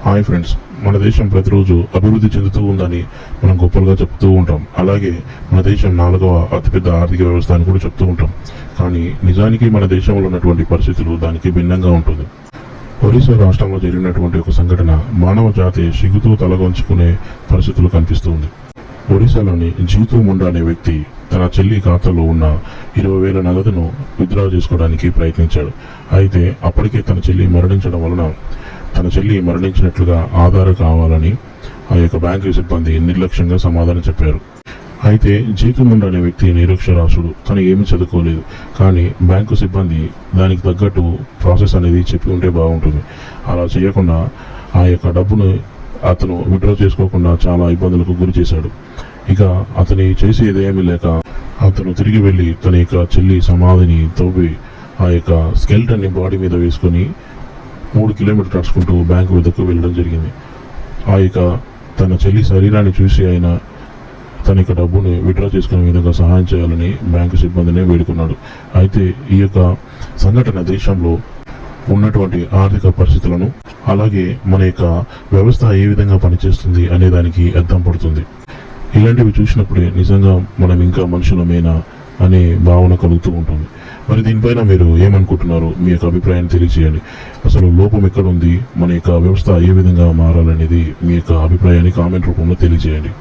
Hi friends, మన దేశం ప్రతిరోజు అభివృద్ధి చెందుతూ ఉందని మనం గొప్పలుగా చెప్తూ ఉంటాం. అలాగే మన దేశం 4వ అతిపెద్ద ఆర్థిక వ్యవస్థ అని కూడా చెప్తూ ఉంటాం. కానీ నిజానికి మన దేశంలో ఉన్నటువంటి పరిస్థితులు దానికి భిన్నంగా ఉంటుంది. ఒరిస్సా రాష్ట్రంలో జరిగినటువంటి ఒక సంఘటన మానవ జాతి సిగ్గుతో తలగొంచుకునే పరిస్థితులు కనిపిస్తుంది. ఒరిస్సాలోని జీతు ముండా అనే వ్యక్తి తన చెల్లి ఖాతాలో ఉన్న 20,000 నగదును విత్డ్రా చేసుకోవడానికి ప్రయత్నించాడు. అయితే అప్పటికే తన చెల్లి మరణించినట్లుగా ఆధార్ కావాలని ఆ యొక్క బ్యాంకు సిబ్బంది నిర్లక్ష్యంగా సమాధానం చెప్పారు. అయితే జీతు ముండా అనే వ్యక్తి నిరక్షరాస్యుడు, తను ఏమీ చదువుకోలేదు. కానీ బ్యాంకు సిబ్బంది దానికి తగ్గట్టు ప్రాసెస్ అనేది చెప్పి ఉంటే బాగుంటుంది. అలా చేయకుండా ఆ యొక్క డబ్బును అతను విత్డ్రా చేసుకోకుండా చాలా ఇబ్బందులకు గురి చేశాడు. ఇక అతని చేసేదేమీ లేక అతను తిరిగి వెళ్ళి తన యొక్క చెల్లి సమాధిని తవ్వి ఆ యొక్క స్కెల్టన్ని బాడీ మీద వేసుకొని 3 కిలోమీటర్లు నడుచుకుంటూ బ్యాంకు వద్దకు వెళ్ళడం జరిగింది. ఆ యొక్క తన చెల్లి శరీరాన్ని చూసి ఆయన తన యొక్క డబ్బుని విత్డ్రా చేసుకునే విధంగా సహాయం చేయాలని బ్యాంకు సిబ్బందిని వేడుకున్నాడు. అయితే ఈ యొక్క సంఘటన దేశంలో ఉన్నటువంటి ఆర్థిక పరిస్థితులను, అలాగే మన యొక్క వ్యవస్థ ఏ విధంగా పనిచేస్తుంది అనే దానికి అర్థం పడుతుంది. ఇలాంటివి చూసినప్పుడే నిజంగా మనం ఇంకా మనుషులమేనా అనే భావన కలుగుతూ ఉంటుంది. మరి దీనిపైన మీరు ఏమనుకుంటున్నారు? మీ యొక్క అభిప్రాయాన్ని తెలియజేయండి. అసలు లోపం ఎక్కడ ఉంది, మన యొక్క వ్యవస్థ ఏ విధంగా మారాలనేది మీ యొక్క అభిప్రాయాన్ని కామెంట్ రూపంలో తెలియజేయండి.